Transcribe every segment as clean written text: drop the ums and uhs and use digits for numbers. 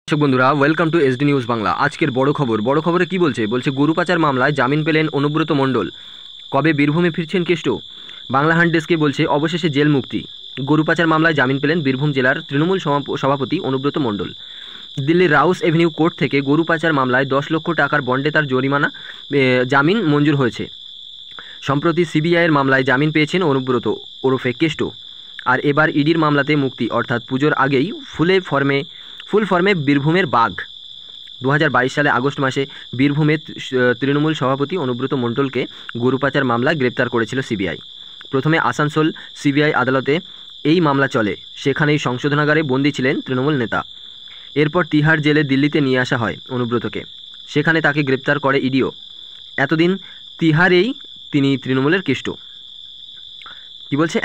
দর্শক বন্ধুরা, welcome to SD news Bangla. আজকের বড় খবরে কি বলছে গরু পাচার মামলায় জামিন পেলেন অনুব্রত মণ্ডল। কবে বীরভূমে ফিরছেন কেষ্ট? বাংলা হান্ট ডেস্কে বলছে অবশেষে জেল মুক্তি। গরু পাচার মামলায় জামিন পেলেন বীরভূম জেলার তৃণমূল সভাপতি অনুব্রত মণ্ডল। দিল্লির রাউস এভিনিউ কোর্ট থেকে গরু পাচার মামলায় 10 লক্ষ টাকার বন্ডে তার জামিন মঞ্জুর হয়েছে। সম্প্রতি সিবিআইয়ের মামলায় জামিন পেয়েছেন অনুব্রত ওরফে কেষ্ট। আর এবার ইডির মামলাতে মুক্তি, অর্থাৎ পুজোর আগেই ফুল ফর্মে বীরভূমের বাঘ। 2022 সালে আগস্ট মাসে বীরভূমের তৃণমূল সভাপতি অনুব্রত মণ্ডলকে গরু পাচার মামলায় গ্রেপ্তার করেছিল সিবিআই। প্রথমে আসানসোল সিবিআই আদালতে এই মামলা চলে, সেখানেই সংশোধনাগারে বন্দী ছিলেন তৃণমূল নেতা। এরপর তিহার জেলে দিল্লিতে নিয়ে আসা হয় অনুব্রতকে, সেখানে তাকে গ্রেপ্তার করে ইডিও। এতদিন তিহারেই তিনি তৃণমূলের কেষ্ট।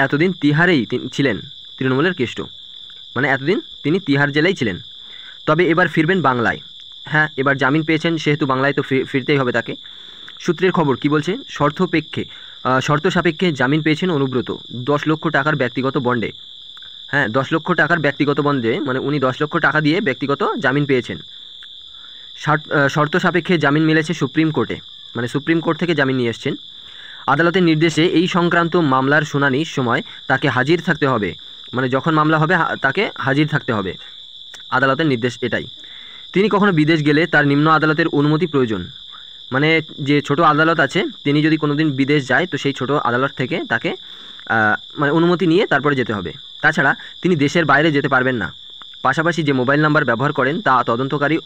এতদিন তিহারেই ছিলেন তৃণমূলের কেষ্ট, মানে এতদিন তিনি তিহার জেলেই ছিলেন। তবে এবার ফিরবেন বাংলায়। হ্যাঁ, এবার জামিন পেয়েছেন, সেহেতু বাংলায় তো ফিরতেই হবে তাকে। সূত্রের খবর কি বলছে, শর্ত সাপেক্ষে জামিন পেয়েছেন অনুব্রত 10 লক্ষ টাকার ব্যক্তিগত বন্ডে। হ্যাঁ, 10 লক্ষ টাকার ব্যক্তিগত বন্ডে, মানে উনি 10 লক্ষ টাকা দিয়ে ব্যক্তিগত জামিন পেয়েছেন। শর্ত সাপেক্ষে জামিন মিলেছে সুপ্রিম কোর্টে, মানে সুপ্রিম কোর্ট থেকে জামিন নিয়ে এসছেন। আদালতের নির্দেশে এই সংক্রান্ত মামলার শুনানির সময় তাকে হাজির থাকতে হবে, মানে যখন মামলা হবে তাকে হাজির থাকতে হবে। আদালতের নির্দেশ এটাই। তিনি কখনো বিদেশ গেলে তার নিম্ন আদালতের অনুমতি প্রয়োজন, মানে যে ছোট আদালত আছে, তিনি যদি কোনোদিন বিদেশ যায় তো সেই ছোট আদালত থেকে তাকে মানে অনুমতি নিয়ে তারপরে যেতে হবে। তাছাড়া তিনি দেশের বাইরে যেতে পারবেন না। পাশাপাশি যে মোবাইল নাম্বার ব্যবহার করেন তা তদন্তকারী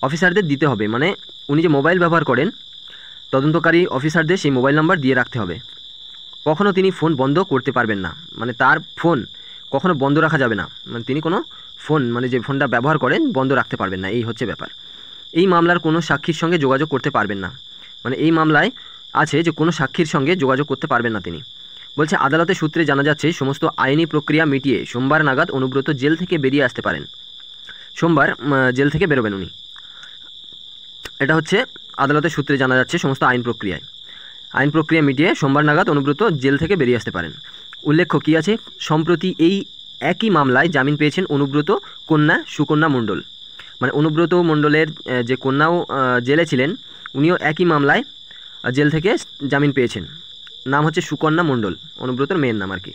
অফিসারদের দিতে হবে, মানে উনি যে মোবাইল ব্যবহার করেন তদন্তকারী অফিসারদের সেই মোবাইল নাম্বার দিয়ে রাখতে হবে। কখনও তিনি ফোন বন্ধ করতে পারবেন না, মানে তার ফোন কখনো বন্ধ রাখা যাবে না, মানে তিনি কোনো ফোন, মানে যে ফোনটা ব্যবহার করেন বন্ধ রাখতে পারবেন না, এই হচ্ছে ব্যাপার। এই মামলার কোনো সাক্ষীর সঙ্গে যোগাযোগ করতে পারবেন না, মানে এই মামলায় আছে যে কোনো সাক্ষীর সঙ্গে যোগাযোগ করতে পারবেন না তিনি। বলছে আদালতের সূত্রে জানা যাচ্ছে সমস্ত আইনি প্রক্রিয়া মিটিয়ে সোমবার নাগাদ অনুব্রত জেল থেকে বেরিয়ে আসতে পারেন। সোমবার জেল থেকে বেরোবেন উনি, এটা হচ্ছে আদালতের সূত্রে জানা যাচ্ছে। সমস্ত আইন প্রক্রিয়া মিটিয়ে সোমবার নাগাদ অনুব্রত জেল থেকে বেরিয়ে আসতে পারেন। উল্লেখ্য কী আছে, সম্প্রতি এই একই মামলায় জামিন পেয়েছেন অনুব্রত কন্যা সুকন্যা মণ্ডল, মানে অনুব্রত মণ্ডলের যে কন্যাও জেলে ছিলেন, উনিও একই মামলায় জেল থেকে জামিন পেয়েছেন। নাম হচ্ছে সুকন্যা মণ্ডল, অনুব্রতর মেয়ের নাম আর কি।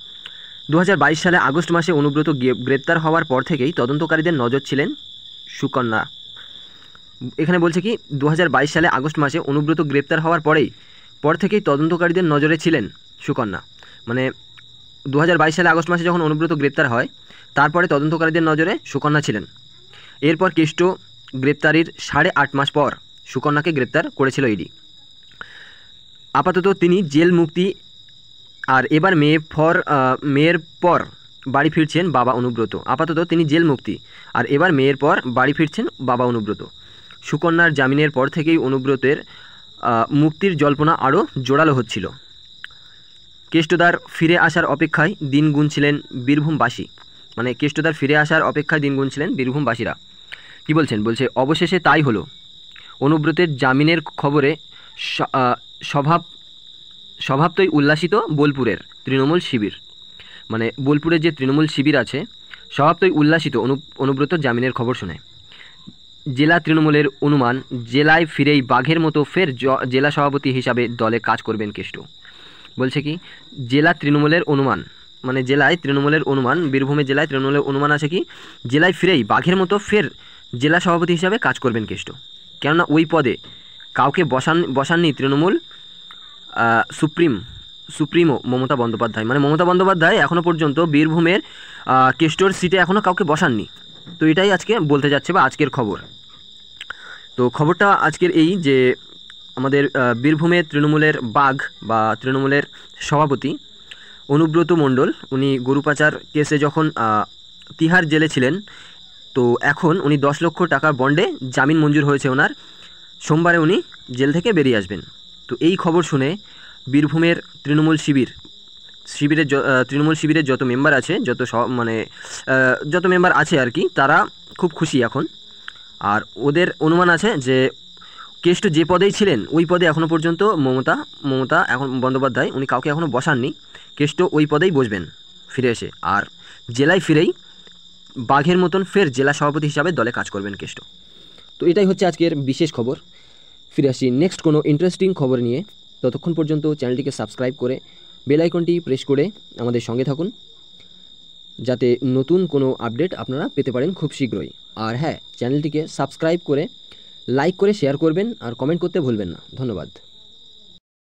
2022 সালে আগস্ট মাসে অনুব্রত গ্রেপ্তার হওয়ার পর থেকেই তদন্তকারীদের নজর ছিলেন সুকন্যা। এখানে বলছে কি, 2022 সালে আগস্ট মাসে অনুব্রত গ্রেপ্তার হওয়ার পর থেকেই তদন্তকারীদের নজরে ছিলেন সুকন্যা। মানে 2022 সালে আগস্ট মাসে যখন অনুব্রত গ্রেপ্তার হয়, তারপরে তদন্তকারীদের নজরে সুকন্যা ছিলেন। এরপর কেষ্ট গ্রেপ্তারির 8.5 মাস পর সুকন্যাকে গ্রেপ্তার করেছিল ইডি। আপাতত তিনি জেল মুক্তি, আর এবার মেয়ের পর বাড়ি ফিরছেন বাবা অনুব্রত। আপাতত তিনি জেল মুক্তি, আর এবার মেয়ের পর বাড়ি ফিরছেন বাবা অনুব্রত। সুকন্যার জামিনের পর থেকেই অনুব্রতের মুক্তির জল্পনা আরও জোরালো হচ্ছিল। কেষ্টদার ফিরে আসার অপেক্ষায় দিন গুনছিলেন বীরভূমবাসী, মানে কেষ্টদার ফিরে আসার অপেক্ষায় দিন গুনছিলেন বীরভূমবাসীরা। কী বলছে অবশেষে তাই হলো। অনুব্রতের জামিনের খবরে স্বভাবতই উল্লাসিত বোলপুরের তৃণমূল শিবির, মানে বোলপুরের যে তৃণমূল শিবির আছে স্বভাবতই উল্লাসিত অনুব্রত জামিনের খবর শুনে। জেলা তৃণমূলের অনুমান, জেলায় ফিরেই বাঘের মতো ফের জেলা সভাপতি হিসাবে দলে কাজ করবেন কেষ্ট। বলছে কি, জেলা তৃণমূলের অনুমান, মানে জেলায় তৃণমূলের অনুমান, বীরভূমের জেলায় তৃণমূলের অনুমান আছে কি, জেলায় ফিরেই বাঘের মতো ফের জেলা সভাপতি হিসাবে কাজ করবেন কেষ্ট। কেননা ওই পদে কাউকে বসাননি তৃণমূল সুপ্রিমো মমতা বন্দ্যোপাধ্যায়, মানে মমতা বন্দ্যোপাধ্যায় এখনও পর্যন্ত বীরভূমের কেষ্টর সিটে এখনও কাউকে বসাননি। তো এটাই আজকে বলতে যাচ্ছে, বা আজকের খবর। তো খবরটা আজকের এই যে আমাদের বীরভূমের তৃণমূলের বাঘ বা তৃণমূলের সভাপতি অনুব্রত মণ্ডল, উনি গরু পাচার কেসে যখন তিহার জেলে ছিলেন, তো এখন উনি 10 লক্ষ টাকার বন্ডে জামিন মঞ্জুর হয়েছে ওনার। সোমবারে উনি জেল থেকে বেরিয়ে আসবেন। তো এই খবর শুনে বীরভূমের তৃণমূল শিবিরের যত মেম্বার আছে, যত মেম্বার আছে আর কি, তারা খুব খুশি এখন। আর ওদের অনুমান আছে যে কেষ্ট যে পদেই ছিলেন ওই পদে এখনও পর্যন্ত মমতা এখন বন্দ্যোপাধ্যায় উনি কাউকে এখনও বসাননি। কেষ্ট ওই পদেই বসবেন ফিরে এসে, আর জেলায় ফিরেই বাঘের মতন ফের জেলা সভাপতি হিসাবে দলে কাজ করবেন কেষ্ট। তো এটাই হচ্ছে আজকের বিশেষ খবর। ফিরে আসি নেক্সট কোনো ইন্টারেস্টিং খবর নিয়ে। ততক্ষণ পর্যন্ত চ্যানেলটিকে সাবস্ক্রাইব করে বেল আইকনটি প্রেস করে আমাদের সঙ্গে থাকুন, যাতে নতুন কোনো আপডেট আপনারা পেতে পারেন খুব শীঘ্রই। আর হ্যাঁ, চ্যানেলটিকে সাবস্ক্রাইব করে লাইক করে শেয়ার করবেন আর কমেন্ট করতে ভুলবেন না। ধন্যবাদ।